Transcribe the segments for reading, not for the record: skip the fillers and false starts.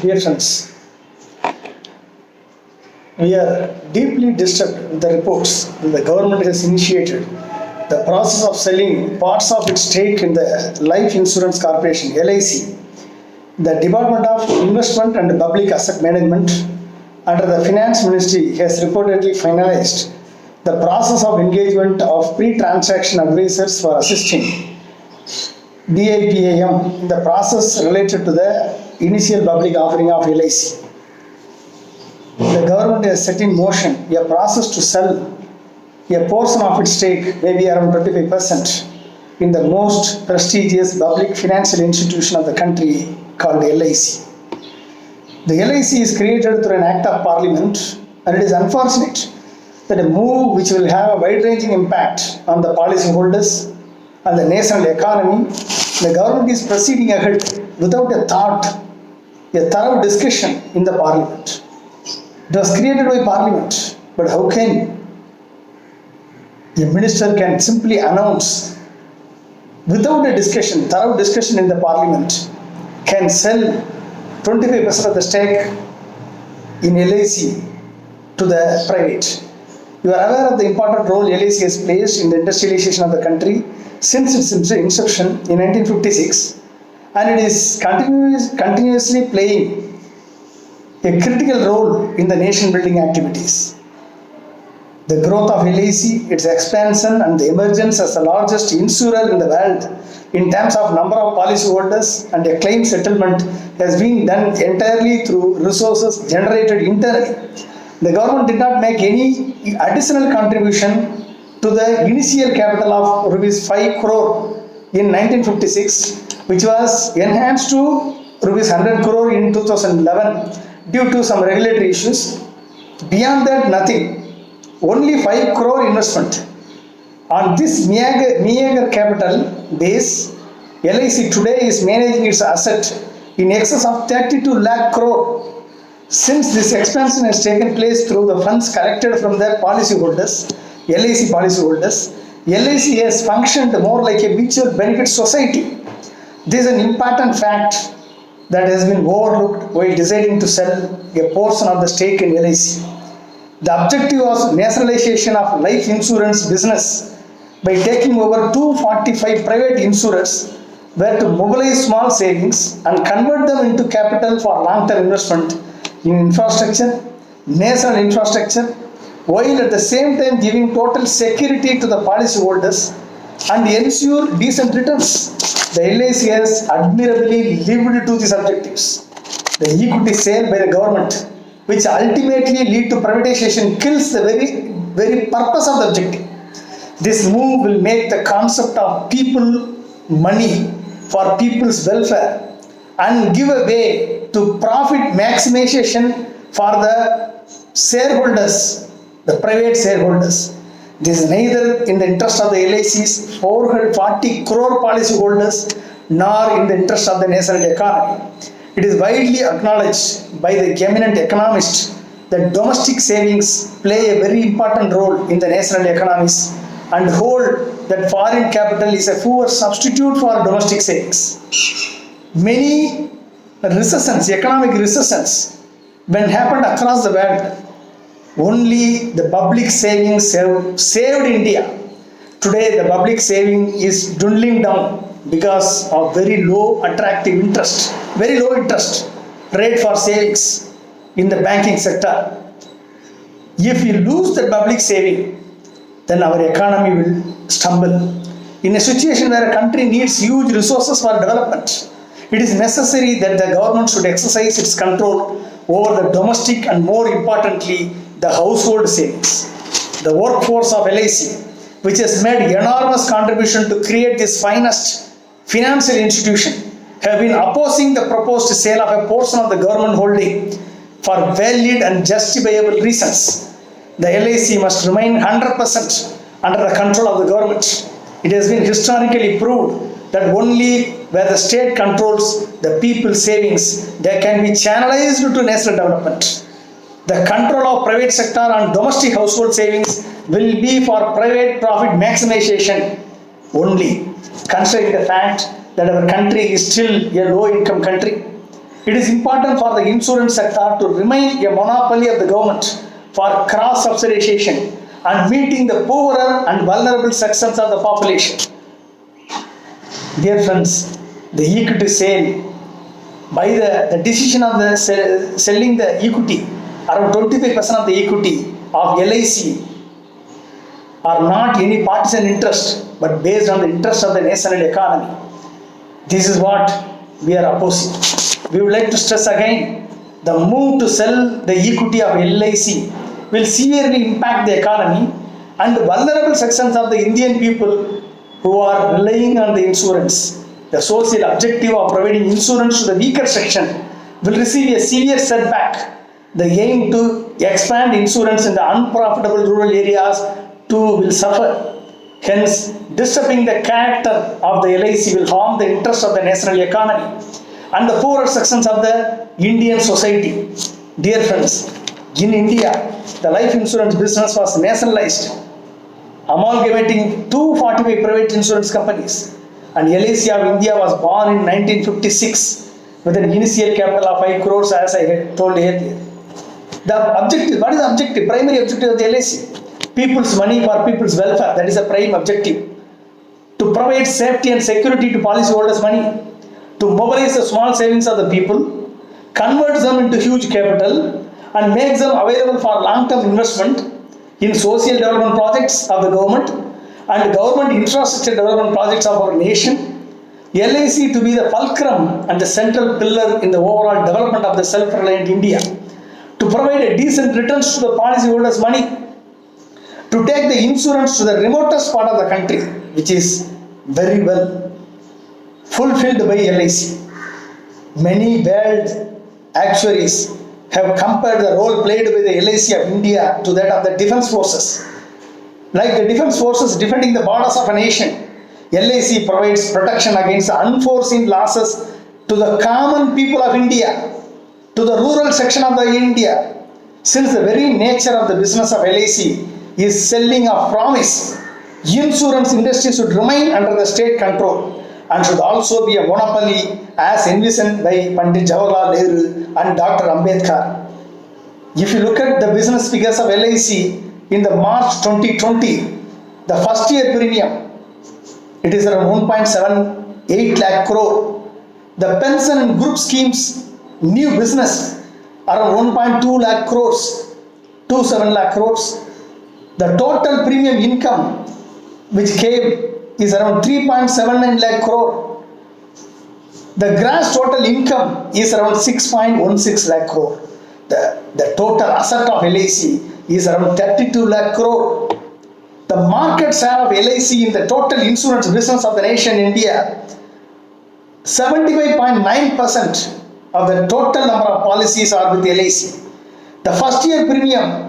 Dear friends, we are deeply disturbed with the reports that the government has initiated the process of selling parts of its stake in the Life Insurance Corporation (LIC). The Department of Investment and Public Asset Management under the Finance Ministry has reportedly finalized the process of engagement of pre-transaction advisors for assisting DIPAM in the process related to the initial public offering of LIC. The government has set in motion a process to sell a portion of its stake, maybe around 25%, in the most prestigious public financial institution of the country called LIC. The LIC is created through an act of parliament, and it is unfortunate that a move which will have a wide-ranging impact on the policyholders and the national economy, the government is proceeding ahead without a thorough discussion in the parliament. It was created by parliament, but how can a minister can simply announce without a discussion, thorough discussion in the parliament, can sell 25% of the stake in LIC to the private? You are aware of the important role LIC has played in the industrialization of the country since its inception in 1956, and it is continuously playing a critical role in the nation building activities. The growth of LIC, its expansion and the emergence as the largest insurer in the world in terms of number of policyholders and a claim settlement has been done entirely through resources generated internally. The government did not make any additional contribution to the initial capital of rupees 5 crore in 1956, which was enhanced to rupees 100 crore in 2011 due to some regulatory issues. Beyond that, nothing. Only 5 crore investment. On this meager capital base, LIC today is managing its asset in excess of 32 lakh crore. Since this expansion has taken place through the funds collected from their policyholders, LIC policyholders, LIC has functioned more like a mutual benefit society. This is an important fact that has been overlooked while deciding to sell a portion of the stake in LIC. The objective was nationalization of life insurance business by taking over 245 private insurers were to mobilize small savings and convert them into capital for long-term investment in infrastructure, national infrastructure, while at the same time giving total security to the policyholders and ensure decent returns. The LIC has admirably lived to these objectives. The equity sale by the government, which ultimately lead to privatization, kills the very purpose of the objective. This move will make the concept of people money for people's welfare and give way to profit maximization for the shareholders, the private shareholders. This is neither in the interest of the LIC's 440 crore policyholders nor in the interest of the national economy. It is widely acknowledged by the eminent economists that domestic savings play a very important role in the national economies and hold that foreign capital is a poor substitute for domestic savings. Many recessions, economic recessions, when happened across the world, only the public savings saved India. Today the public saving is dwindling down because of very low attractive interest, very low interest rate for savings in the banking sector. If we lose the public saving, then our economy will stumble. In a situation where a country needs huge resources for development, it is necessary that the government should exercise its control over the domestic and, more importantly, the household savings. The workforce of LIC, which has made enormous contribution to create this finest financial institution, have been opposing the proposed sale of a portion of the government holding for valid and justifiable reasons. The LIC must remain 100% under the control of the government. It has been historically proved that only where the state controls the people's savings, they can be channelized to national development. The control of private sector on domestic household savings will be for private profit maximization only, considering the fact that our country is still a low income country. It is important for the insurance sector to remain a monopoly of the government for cross-subsidization and meeting the poorer and vulnerable sections of the population. Dear friends, the equity sale, by the decision of the selling the equity, around 25% of the equity of LIC are not any partisan interest, but based on the interest of the national economy. This is what we are opposing. We would like to stress again, the move to sell the equity of LIC will severely impact the economy and the vulnerable sections of the Indian people who are relying on the insurance. The social objective of providing insurance to the weaker section will receive a severe setback. The aim to expand insurance in the unprofitable rural areas too will suffer. Hence, disturbing the character of the LIC will harm the interest of the national economy and the poorer sections of the Indian society. Dear friends, in India, the life insurance business was nationalized, amalgamating 245 private insurance companies. And LIC of India was born in 1956 with an initial capital of 5 crores, as I had told earlier. The objective, what is the objective? Primary objective of the LIC? People's money for people's welfare, that is the prime objective. To provide safety and security to policyholders' money, to mobilize the small savings of the people, convert them into huge capital, and make them available for long-term investment in social development projects of the government and government infrastructure development projects of our nation. LIC to be the fulcrum and the central pillar in the overall development of the self-reliant India, to provide a decent returns to the policyholders' money, to take the insurance to the remotest part of the country, which is very well fulfilled by LIC. Many world actuaries have compared the role played by the LIC of India to that of the defense forces. Like the defense forces defending the borders of a nation, LIC provides protection against unforeseen losses to the common people of India, to the rural section of the India. Since the very nature of the business of LIC is selling a promise, insurance industry should remain under the state control and should also be a monopoly as envisioned by Pandit Jawaharlal Nehru and Dr. Ambedkar. If you look at the business figures of LIC in the March 2020, the first year premium, it is around 1.78 lakh crore. The pension and group schemes new business around 1.2 lakh crores, 27 lakh crores. The total premium income which came is around 3.79 lakh crore. The gross total income is around 6.16 lakh crore. The total asset of LIC is around 32 lakh crore. The market share of LIC in the total insurance business of the nation India, 75.9% of the total number of policies are with LIC. The first year premium,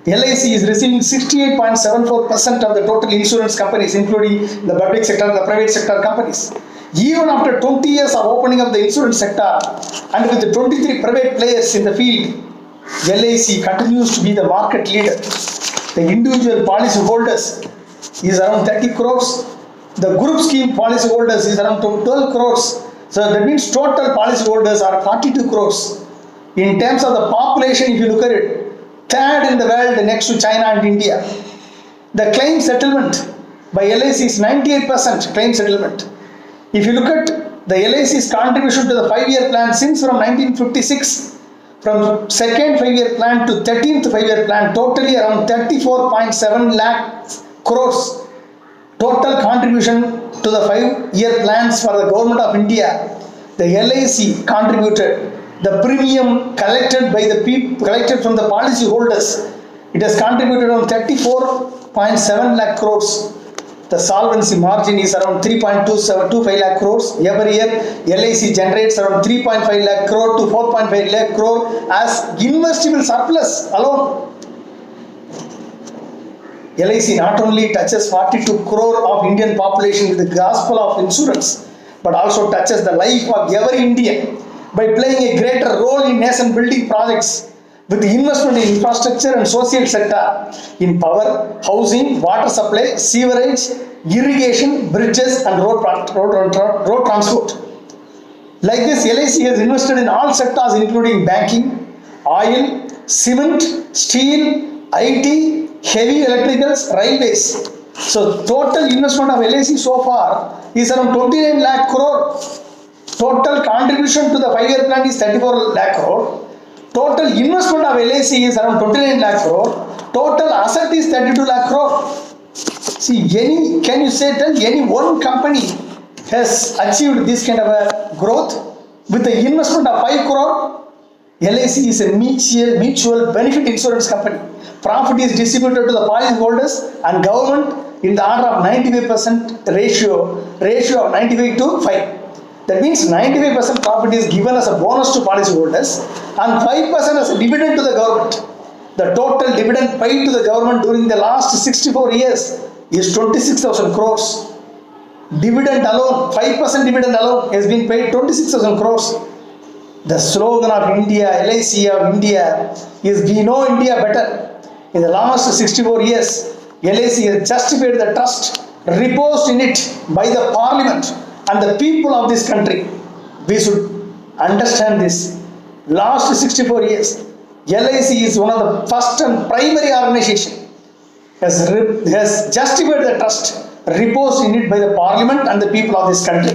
LIC is receiving 68.74% of the total insurance companies, including the public sector and the private sector companies. Even after 20 years of opening of the insurance sector and with the 23 private players in the field, LIC continues to be the market leader. The individual policy holders is around 30 crores. The group scheme policy holders is around 12 crores. So that means total policy holders are 42 crores. In terms of the population, if you look at it, third in the world next to China and India. The claim settlement by LIC is 98% claim settlement. If you look at the LIC's contribution to the 5-year plan since from 1956, from second 5-year plan to 13th 5-year plan, totally around 34.7 lakh crores. Total contribution to the 5-year plans for the government of India, the LIC contributed. The premium collected by the people, collected from the policy holders, it has contributed around 34.7 lakh crores. The solvency margin is around 3.25 lakh crores. Every year, LIC generates around 3.5 lakh crore to 4.5 lakh crore as investable surplus alone. LIC not only touches 42 crore of Indian population with the gospel of insurance, but also touches the life of every Indian by playing a greater role in nation building projects with the investment in infrastructure and social sector, in power, housing, water supply, sewerage, irrigation, bridges and road transport. Like this, LIC has invested in all sectors including banking, oil, cement, steel, IT, heavy electricals, railways. So total investment of LIC so far is around 29 lakh crore. Total contribution to the 5-year plan is 34 lakh crore. Total investment of LIC is around 29 lakh crore. Total asset is 32 lakh crore. See, can you tell any one company has achieved this kind of a growth with the investment of 5 crore? LIC is a mutual benefit insurance company. Profit is distributed to the policyholders and government in the order of 95% ratio of 95 to 5. That means 95% profit is given as a bonus to policyholders and 5% as a dividend to the government. The total dividend paid to the government during the last 64 years is 26,000 crores. Dividend alone, 5% dividend alone has been paid 26,000 crores. The slogan of India, LIC of India is "We know India better." In the last 64 years, LIC has justified the trust reposed in it by the Parliament and the people of this country. We should understand this. Last 64 years, LIC is one of the first and primary organization has justified the trust reposed in it by the Parliament and the people of this country.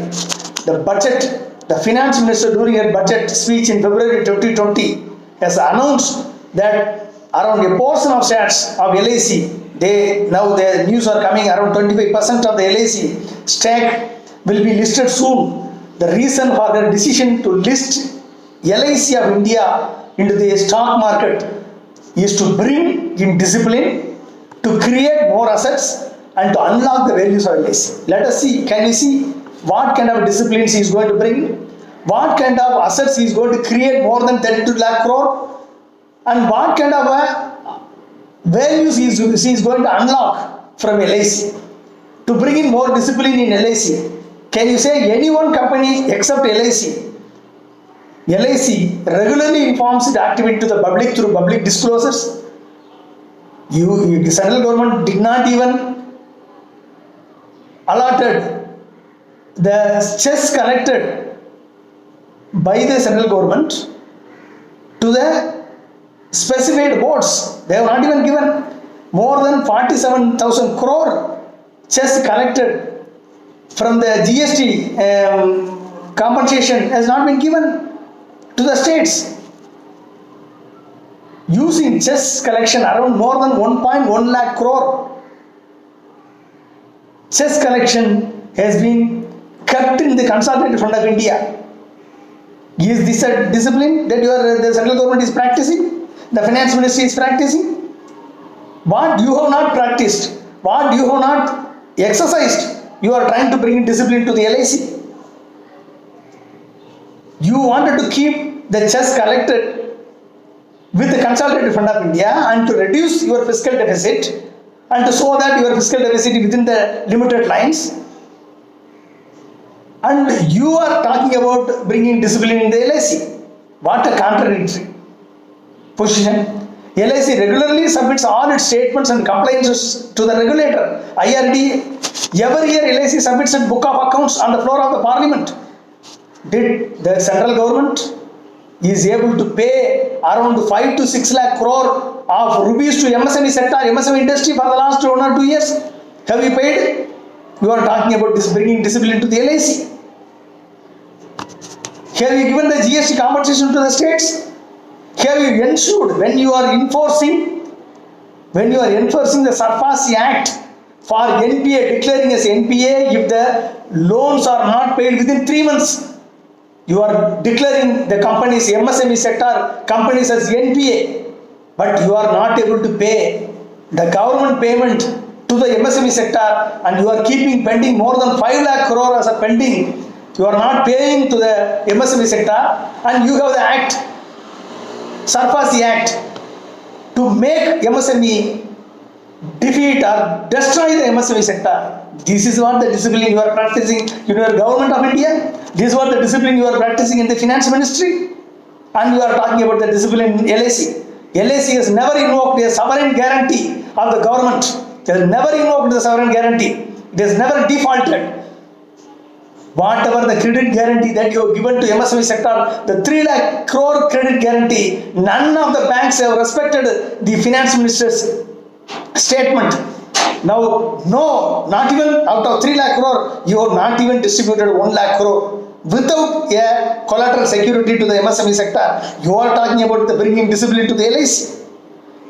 The budget, the finance minister during her budget speech in February 2020 has announced that around a portion of shares of LIC, now the news are coming, around 25% of the LIC stake will be listed soon. The reason for their decision to list LIC of India into the stock market is to bring in discipline, to create more assets and to unlock the values of LIC. Let us see, can we see what kind of disciplines he is going to bring, what kind of assets he is going to create more than 32 lakh crore, and what kind of values he is going to unlock from LIC to bring in more discipline in LIC. Can you say any one company except LIC? LIC regularly informs its activity to the public through public disclosures. The central government did not even allotted the checks collected by the central government to the specified boards. They have not even given more than 47,000 crore checks collected from the GST compensation has not been given to the states. Using chess collection around more than 1.1 lakh crore. Chess collection has been kept in the Consolidated Fund of India. Is this a discipline that the central government is practicing? The finance ministry is practicing? What you have not practiced, what you have not exercised, you are trying to bring discipline to the LIC. You wanted to keep the chess collected with the Consolidated Fund of India and to reduce your fiscal deficit and to show that your fiscal deficit is within the limited lines. And you are talking about bringing discipline in the LIC. What a contradictory position. LIC regularly submits all its statements and compliances to the regulator, IRD. Every year LIC submits a book of accounts on the floor of the Parliament. Did the central government is able to pay around 5 to 6 lakh crore of rupees to MSME sector, MSME industry for the last 1 or 2 years? Have you paid? You are talking about this bringing discipline to the LIC. Have you given the GST compensation to the states? Have you ensured when you are enforcing the SARFAESI Act for NPA, declaring as NPA if the loans are not paid within 3 months? You are declaring the companies, MSME sector companies as NPA, but you are not able to pay the government payment to the MSME sector and you are keeping pending more than 5 lakh crore as a pending. You are not paying to the MSME sector and you have the act, SARFAESI Act, to make MSME defeat or destroy the MSME sector. This is what the discipline you are practicing in your Government of India. This is what the discipline you are practicing in the Finance Ministry. And you are talking about the discipline in LIC. LIC has never invoked a sovereign guarantee of the government. It has never invoked the sovereign guarantee. It has never defaulted. Whatever the credit guarantee that you have given to MSME sector, the 3 lakh crore credit guarantee, none of the banks have respected the finance minister's statement. Now, no, not even out of 3 lakh crore, you have not even distributed 1 lakh crore without a collateral security to the MSME sector. You are talking about the bringing discipline to the LIC.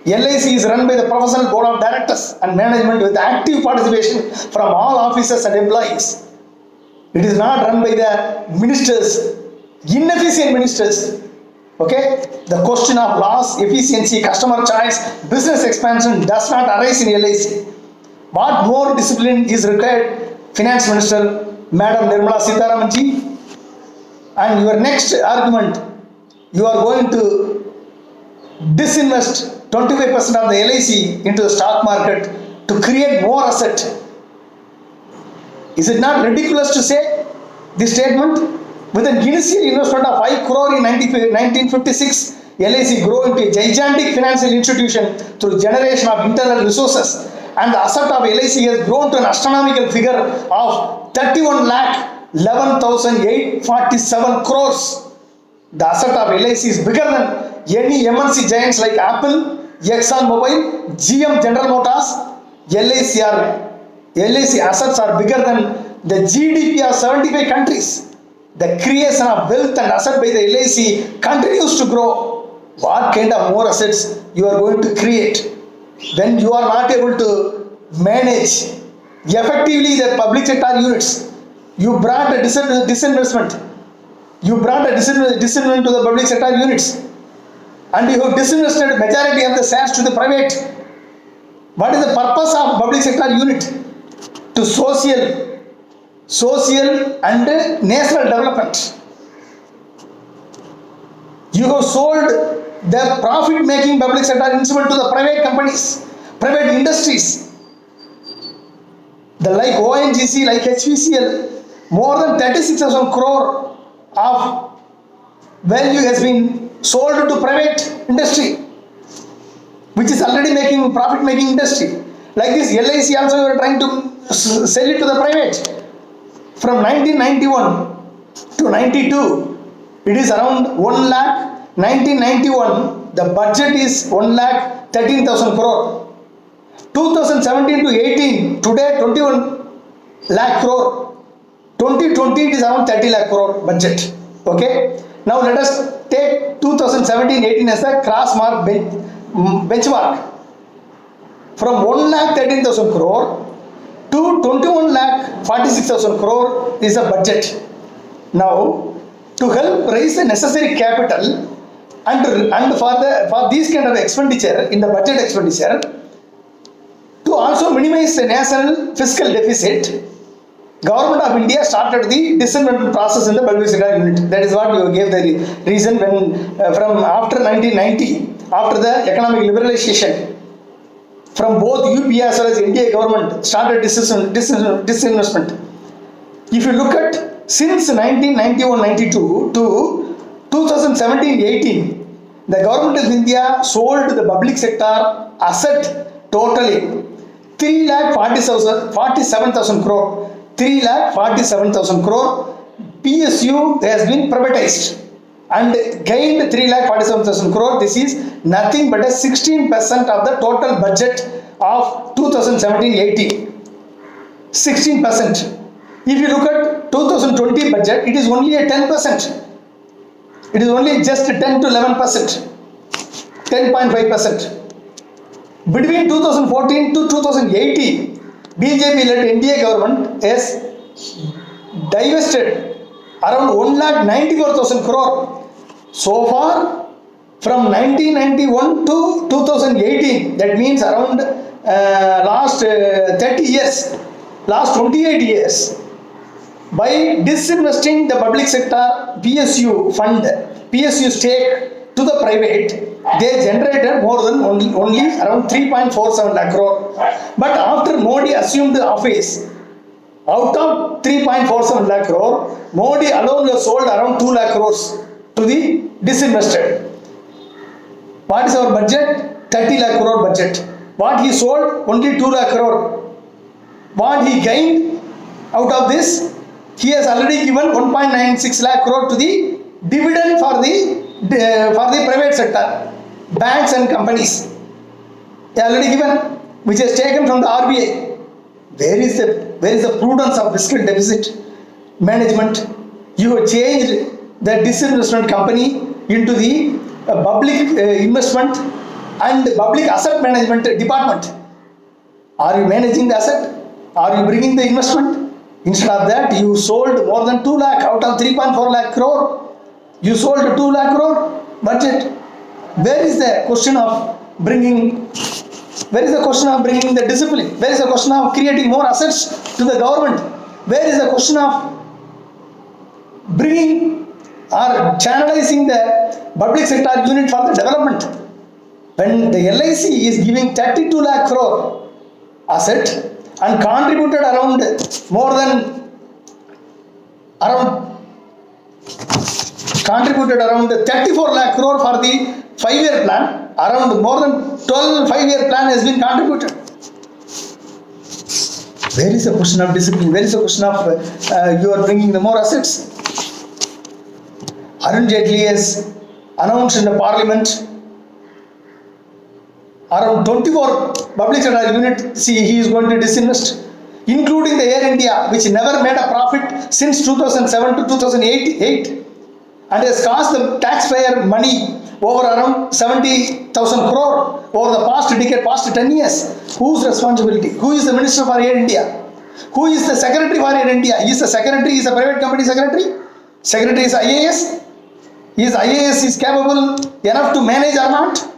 LIC is run by the professional board of directors and management with active participation from all officers and employees. It is not run by the ministers, inefficient ministers. Okay, the question of loss, efficiency, customer choice, business expansion does not arise in LIC. What more discipline is required, Finance Minister Madam Nirmala Sitharaman ji? And your next argument, you are going to disinvest 25% of the LIC into the stock market to create more asset. Is it not ridiculous to say this statement? With an initial investment of 5 crore in 1956, LIC grew into a gigantic financial institution through generation of internal resources, and the asset of LIC has grown to an astronomical figure of 31 lakh 11,847 crores. The asset of LIC is bigger than any MNC giants like Apple, ExxonMobil, GM General Motors. LIC assets are bigger than the GDP of 75 countries. The creation of wealth and asset by the LIC continues to grow. What kind of more assets you are going to create when you are not able to manage effectively the public sector units? You brought a disinvestment. You brought a disinvestment to the public sector units, and you have disinvested majority of the shares to the private. What is the purpose of public sector unit? To social and national development. You have sold the profit-making public sector instrument to the private companies, private industries. The like ONGC, like HPCL, more than 36,000 crore of value has been sold to private industry, which is already making profit-making industry. Like this, LIC also you are trying to sell it to the private. From 1991 to 92, it is around 1 lakh. 1991, the budget is 1 lakh 13,000 crore. 2017 to 18, today 21 lakh crore. 2020, it is around 30 lakh crore budget. Okay. Now let us take 2017-18 as a cross mark benchmark. From 1 lakh 13,000 crore to 21 lakh 46,000 crore is a budget. Now, to help raise the necessary capital and for this kind of expenditure in the budget expenditure, to also minimize the national fiscal deficit, Government of India started the disinvestment process in the public sector unit. That is what you gave the reason when from after 1990, after the economic liberalization, from both UP as well as India government started disinvestment. If you look at since 1991-92 to 2017-18, the Government of India sold the public sector asset totally 3,47,000 crore. 3,47,000 crore. PSU has been privatized and gained 3,47,000 crore. This is nothing but a 16% of the total budget of 2017-18. 16%. If you look at 2020 budget, it is only a 10%. It is only just 10 to 11%. 10.5%. Between 2014 to 2018, BJP-led NDA government has divested around 1,94,000 crore. So far, from 1991 to 2018, that means around last 30 years, last 28 years, by disinvesting the public sector PSU fund, PSU stake to the private, they generated more than only around 3.47 lakh crore. But after Modi assumed the office, out of 3.47 lakh crore, Modi alone has sold around 2 lakh crores to the disinvested. What is our budget? 30 lakh crore budget. What he sold? Only 2 lakh crore. What he gained out of this? He has already given 1.96 lakh crore to the dividend for the private sector, banks and companies. He has already given, which is taken from the RBI. Where is the prudence of fiscal deficit management? You have changed the disinvestment company into the public investment and public asset management department. Are you managing the asset? Are you bringing the investment? Instead of that, you sold more than 2 lakh out of 3.4 lakh crore. You sold 2 lakh crore budget. Where is the question of bringing? Where is the question of bringing the discipline? Where is the question of creating more assets to the government? Where is the question of bringing or channelizing the public sector unit for the development? When the LIC is giving 32 lakh crore asset and contributed around 34 lakh crore for the 5-year plan, around more than 12 5-year plan has been contributed. Where is the question of discipline? Where is the question of you are bringing the more assets? Arun Jaitley has announced in the parliament around 24 public sector units he is going to disinvest, including the Air India, which never made a profit since 2007 to 2008 and has cost the taxpayer money over around 70,000 crore over the past decade, past 10 years. Whose responsibility? Who is the Minister for Air India? Who is the Secretary for Air India? Is the Secretary, is a private company secretary? Secretary is IAS? Is IAS is capable enough to manage or not?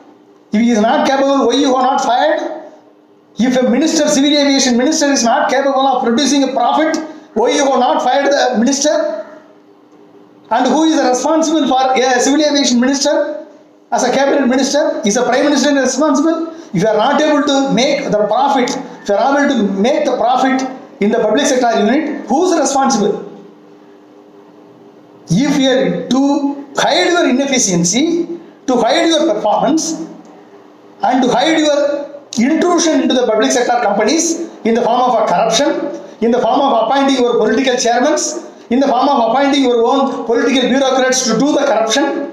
If he is not capable, why you are not fired? If a minister, civil aviation minister is not capable of producing a profit, why you are not fired the minister? And who is responsible for a civil aviation minister as a cabinet minister? Is the prime minister responsible? If you are not able to make the profit, if you are able to make the profit in the public sector unit, who is responsible? If you are to hide your inefficiency, to hide your performance, and to hide your intrusion into the public sector companies in the form of a corruption, in the form of appointing your political chairmen, in the form of appointing your own political bureaucrats to do the corruption,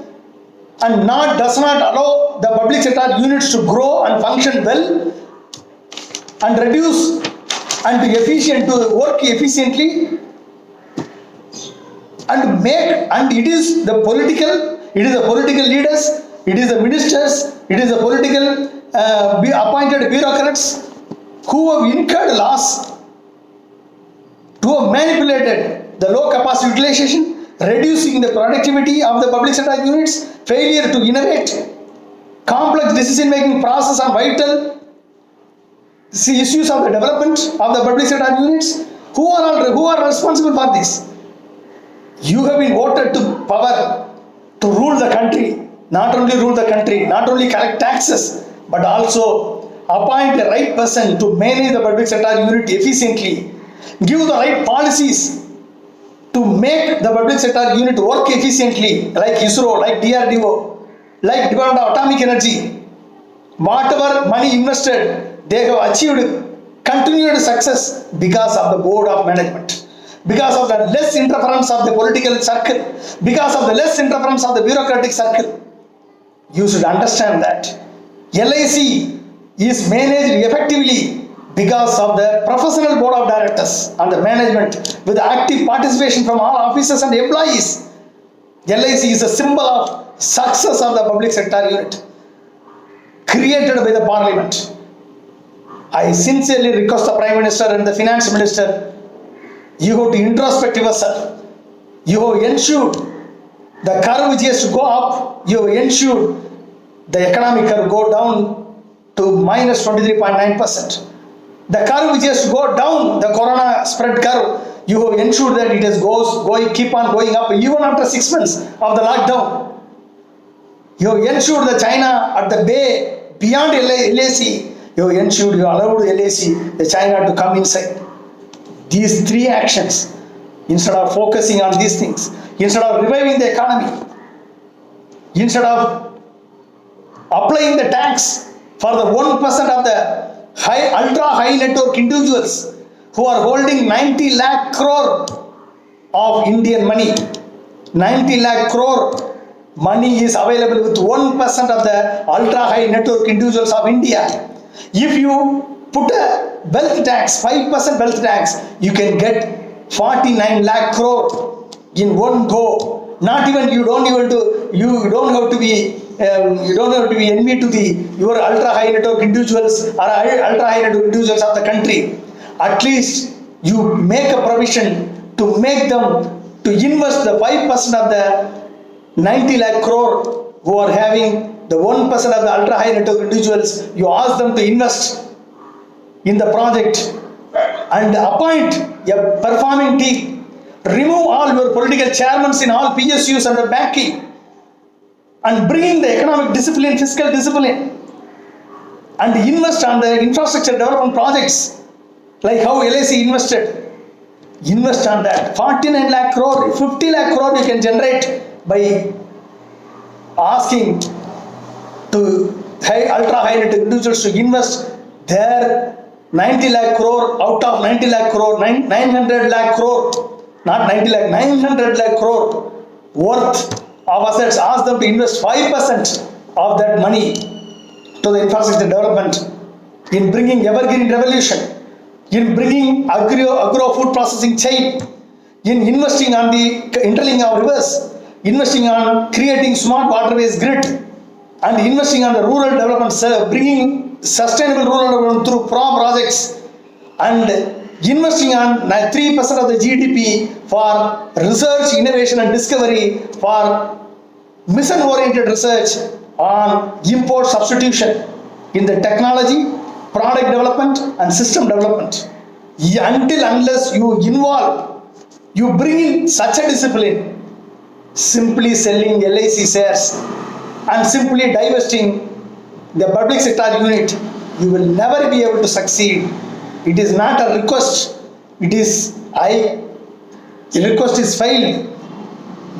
and does not allow the public sector units to grow and function well and reduce and to work efficiently and make, and it is the political leaders, it is the ministers, it is the political appointed bureaucrats who have incurred loss, who have manipulated the low capacity utilization, reducing the productivity of the public sector units, failure to innovate, complex decision making process on vital issues of the development of the public sector units. Who are responsible for this? You have been voted to power to rule the country, not only rule the country, not only collect taxes, but also appoint the right person to manage the public sector unit efficiently, give the right policies to make the public sector unit work efficiently, like ISRO, like DRDO, like Department of Atomic Energy. Whatever money invested, they have achieved continued success because of the board of management, because of the less interference of the political circle, because of the less interference of the bureaucratic circle. You should understand that LIC is managed effectively because of the professional board of directors and the management with active participation from all officers and employees. LIC is a symbol of success of the public sector unit created by the parliament. I sincerely request the Prime Minister and the Finance Minister, you have to introspect yourself. You have ensured the curve which has to go up, you have ensured the economic curve go down to minus 23.9%. The curve which has to go down, the corona spread curve, you have ensured that it is keep on going up even after 6 months of the lockdown. You have ensured that China at the bay beyond LAC, you have ensured you allowed LAC, the China to come inside. These three actions, instead of focusing on these things, instead of reviving the economy, instead of applying the tax for the 1% of the ultra high net worth individuals who are holding 90 lakh crore of Indian money. 90 lakh crore money is available with 1% of the ultra high net worth individuals of India. If you put a wealth tax, 5% wealth tax, you can get 49 lakh crore in one go. Not even you don't have to be envy to your ultra high net worth individuals or ultra high net worth individuals of the country. At least you make a provision to make them to invest the 5% of the 90 lakh crore who are having the 1% of the ultra high net worth individuals. You ask them to invest in the project and appoint a performing team. Remove all your political chairmen in all PSUs under banking and bring the economic discipline, fiscal discipline, and invest on the infrastructure development projects like how LIC invested. Invest on that. 49 lakh crore, 50 lakh crore you can generate by asking to ultra high net individuals to invest their 90 lakh crore out of 90 lakh crore, 900 lakh crore. Not 90 lakh, 900 lakh crore worth of assets. Ask them to invest 5% of that money to the infrastructure development in bringing evergreen revolution, in bringing agro food processing chain, in investing on the interlinking of rivers, investing on creating smart waterways grid, and investing on the rural development, bringing sustainable rural development through projects, and investing on 3% of the GDP for research, innovation and discovery, for mission-oriented research on import substitution in the technology, product development and system development. Unless you bring in such a discipline, simply selling LIC shares and simply divesting the public sector unit, you will never be able to succeed. It is not a request. The request is failed.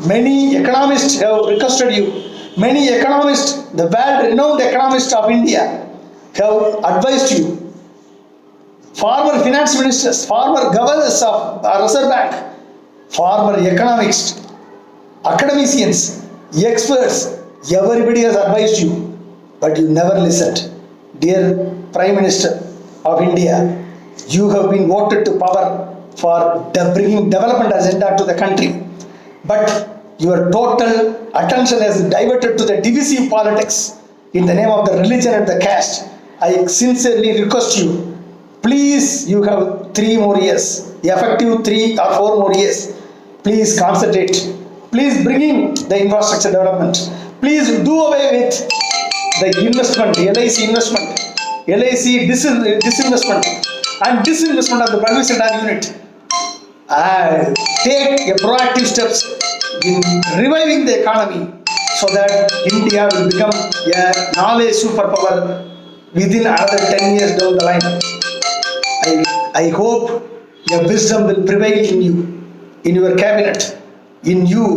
Many economists have requested you. Many economists, the world-renowned economists of India, have advised you. Former finance ministers, former governors of Reserve Bank, former economists, academicians, experts, everybody has advised you, but you never listened. Dear Prime Minister of India, you have been voted to power for bringing development agenda to the country, but your total attention has diverted to the divisive politics in the name of the religion and the caste. I sincerely request you, please, you have 3 more years, effective 3 or 4 more years. Please concentrate. Please bring in the infrastructure development. Please do away with the investment, LIC investment, LIC disinvestment and disinvestment of the public sector unit. Take a proactive steps in reviving the economy so that India will become a knowledge superpower within another 10 years down the line. I hope your wisdom will prevail in you, in your cabinet, in you,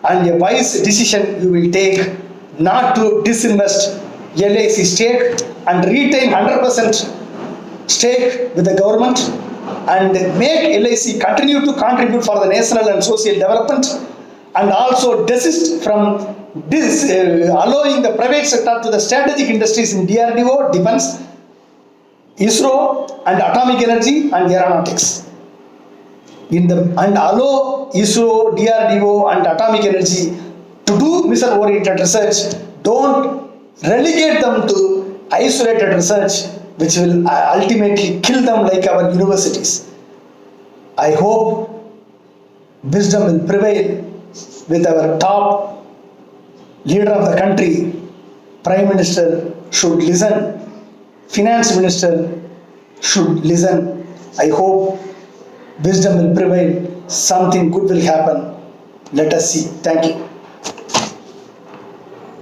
and a wise decision you will take not to disinvest LIC stake and retain 100% stake with the government and make LIC continue to contribute for the national and social development, and also desist from allowing the private sector to the strategic industries in DRDO, defense, ISRO and atomic energy and aeronautics. And allow ISRO, DRDO and atomic energy to do mission-oriented research. Don't relegate them to isolated research which will ultimately kill them like our universities. I hope wisdom will prevail with our top leader of the country. Prime Minister should listen. Finance Minister should listen. I hope wisdom will prevail. Something good will happen. Let us see. Thank you.